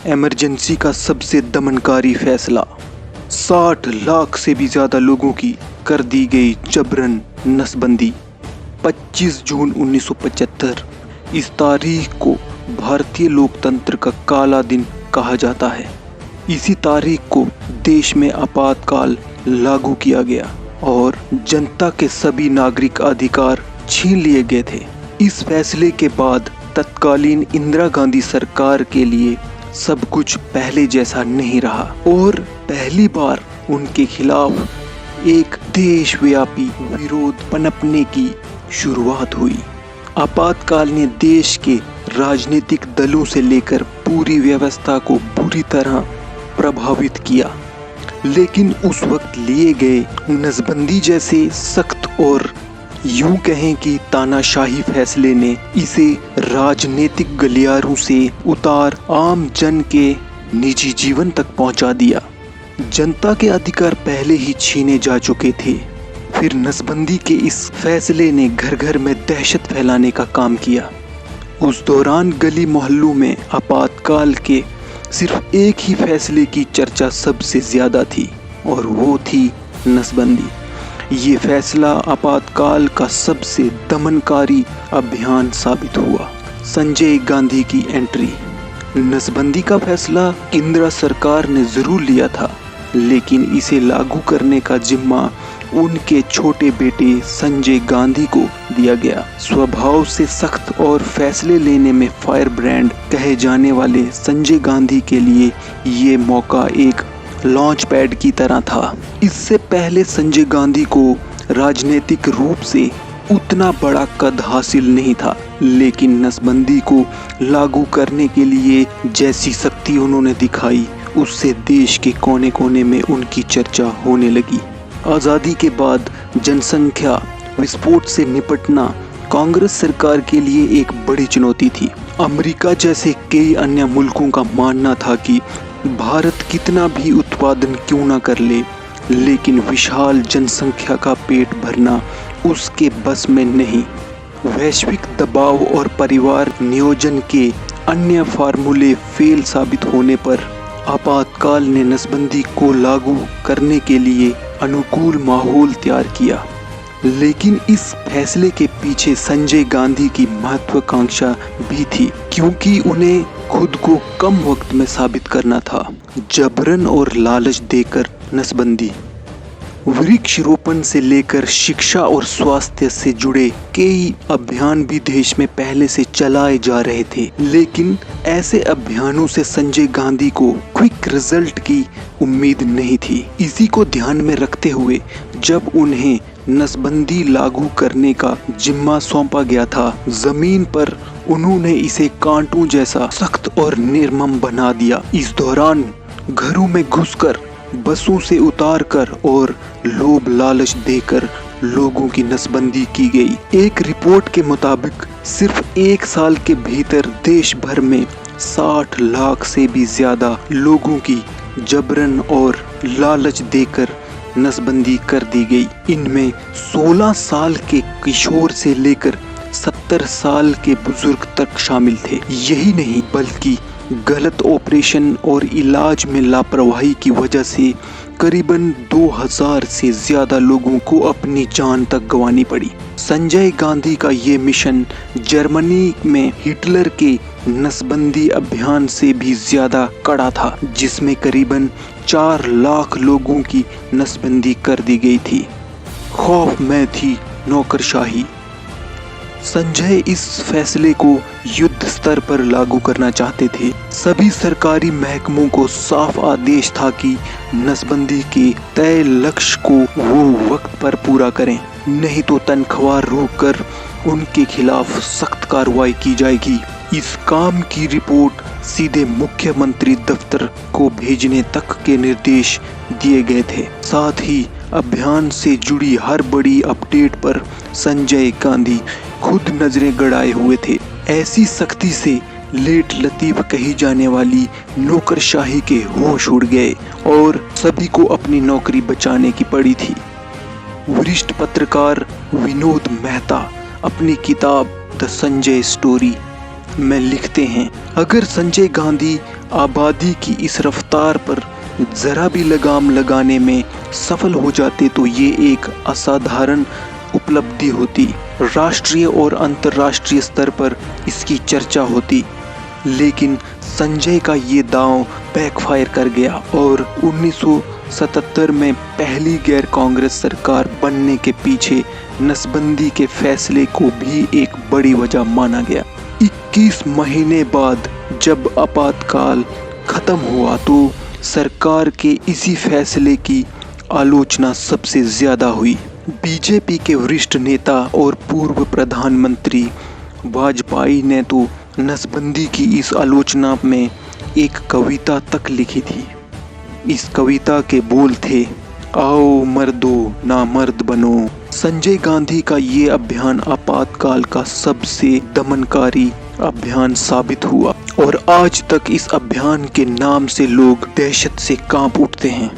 Emergency का सबसे दमनकारी फैसला। 60 लाख से भी ज्यादा लोगों की कर दी गई जबरन नसबंदी। 25 जून 1975। इस तारीख को भारतीय लोकतंत्र का काला दिन कहा जाता है। इसी तारीख को देश में आपातकाल लागू किया गया और जनता के सभी नागरिक अधिकार छीन लिए गए थे। इस फैसले के बाद तत्कालीन इंदिरा गांधी सरकार के लिए सब कुछ पहले जैसा नहीं रहा और पहली बार उनके खिलाफ एक देशव्यापी विरोध पनपने की शुरुआत हुई। आपातकाल ने देश के राजनीतिक दलों से लेकर पूरी व्यवस्था को बुरी तरह प्रभावित किया, लेकिन उस वक्त लिए गए नसबंदी जैसे सख्त और यूं कहें कि तानाशाही फैसले ने इसे राजनीतिक गलियारों से उतार आम जन के निजी जीवन तक पहुंचा दिया। जनता के अधिकार पहले ही छीने जा चुके थे, फिर नसबंदी के इस फैसले ने घर घर में दहशत फैलाने का काम किया। उस दौरान गली मोहल्लों में आपातकाल के सिर्फ एक ही फैसले की चर्चा सबसे ज्यादा थी और वो थी नसबंदी। ये फैसला आपातकाल का सबसे दमनकारी अभियान साबित हुआ। संजय गांधी की एंट्री। नसबंदी का फैसला इंदिरा सरकार ने जरूर लिया था, लेकिन इसे लागू करने का जिम्मा उनके छोटे बेटे संजय गांधी को दिया गया। स्वभाव से सख्त और फैसले लेने में फायर ब्रांड कहे जाने वाले संजय गांधी के लिए ये मौका एक लॉन्च पैड की तरह था। इससे पहले संजय गांधी को राजनीतिक रूप से उतना बड़ा कद हासिल नहीं था, लेकिन नसबंदी को लागू करने के लिए जैसी शक्ति उन्होंने दिखाई, उससे देश के कोने कोने में उनकी चर्चा होने लगी। आज़ादी के बाद जनसंख्या विस्फोट से निपटना कांग्रेस सरकार के लिए एक बड़ी चुनौती थी। अमेरिका जैसे कई अन्य मुल्कों का मानना था कि भारत कितना भी उत्पादन क्यों ना कर ले, लेकिन विशाल जनसंख्या का पेट भरना उसके बस में नहीं। वैश्विक दबाव और परिवार नियोजन के अन्य फार्मूले फेल साबित होने पर आपातकाल ने नसबंदी को लागू करने के लिए अनुकूल माहौल तैयार किया। लेकिन इस फैसले के पीछे संजय गांधी की महत्वाकांक्षा भी थी, क्योंकि उन्हें खुद को कम वक्त में साबित करना था। जबरन और लालच देकर नसबंदी। वृक्षारोपण से लेकर शिक्षा और स्वास्थ्य से जुड़े कई अभियान भी देश में पहले से चलाए जा रहे थे, लेकिन ऐसे अभियानों से संजय गांधी को क्विक रिजल्ट की उम्मीद नहीं थी। इसी को ध्यान में रखते हुए जब उन्हें नसबंदी लागू करने का जिम्मा सौंपा गया था, जमीन पर उन्होंने इसे कांटों जैसा सख्त और निर्मम बना दिया। इस दौरान घरों में घुसकर, बसों से उतारकर और लोभ लालच देकर लोगों की नसबंदी की गई। एक रिपोर्ट के मुताबिक सिर्फ एक साल के भीतर देश भर में 60 लाख से भी ज्यादा लोगों की जबरन और लालच देकर नसबंदी कर दी गई। इनमें 16 साल के किशोर से लेकर 70 साल के बुजुर्ग तक शामिल थे। यही नहीं बल्कि गलत ऑपरेशन और इलाज में लापरवाही की वजह से करीबन 2000 से ज्यादा लोगों को अपनी जान तक गंवानी पड़ी। संजय गांधी का ये मिशन जर्मनी में हिटलर के नसबंदी अभियान से भी ज्यादा कड़ा था, जिसमें करीबन 4 लाख लोगों की नसबंदी कर दी गई थी। खौफ में थी नौकरशाही। संजय इस फैसले को युद्ध स्तर पर लागू करना चाहते थे। सभी सरकारी महकमों को साफ आदेश था कि नसबंदी के तय लक्ष्य को वो वक्त पर पूरा करें, नहीं तो तनख्वाह रोककर उनके खिलाफ सख्त कार्रवाई की जाएगी। इस काम की रिपोर्ट सीधे मुख्यमंत्री दफ्तर को भेजने तक के निर्देश दिए गए थे। साथ ही अभियान से जुड़ी हर बड़ी अपडेट पर संजय गांधी खुद नजरें गड़ाए हुए थे। ऐसी सख्ती से लेट लतीफ कही जाने वाली नौकरशाही के होश उड़ गए और सभी को अपनी नौकरी बचाने की पड़ी थी। वरिष्ठ पत्रकार विनोद मेहता अपनी किताब द संजय स्टोरी में लिखते हैं, अगर संजय गांधी आबादी की इस रफ्तार पर जरा भी लगाम लगाने में सफल हो जाते तो ये एक असाधारण उपलब्धि होती। राष्ट्रीय और अंतर्राष्ट्रीय स्तर पर इसकी चर्चा होती। लेकिन संजय का ये दांव बैकफायर कर गया और 1977 में पहली गैर कांग्रेस सरकार बनने के पीछे नसबंदी के फैसले को भी एक बड़ी वजह माना गया। 21 महीने बाद जब आपातकाल खत्म हुआ तो सरकार के इसी फैसले की आलोचना सबसे ज्यादा हुई। बीजेपी के वरिष्ठ नेता और पूर्व प्रधानमंत्री वाजपेयी ने तो नसबंदी की इस आलोचना में एक कविता तक लिखी थी। इस कविता के बोल थे, आओ मर्दो ना मर्द बनो। संजय गांधी का ये अभियान आपातकाल का सबसे दमनकारी अभियान साबित हुआ और आज तक इस अभियान के नाम से लोग दहशत से कांप उठते हैं।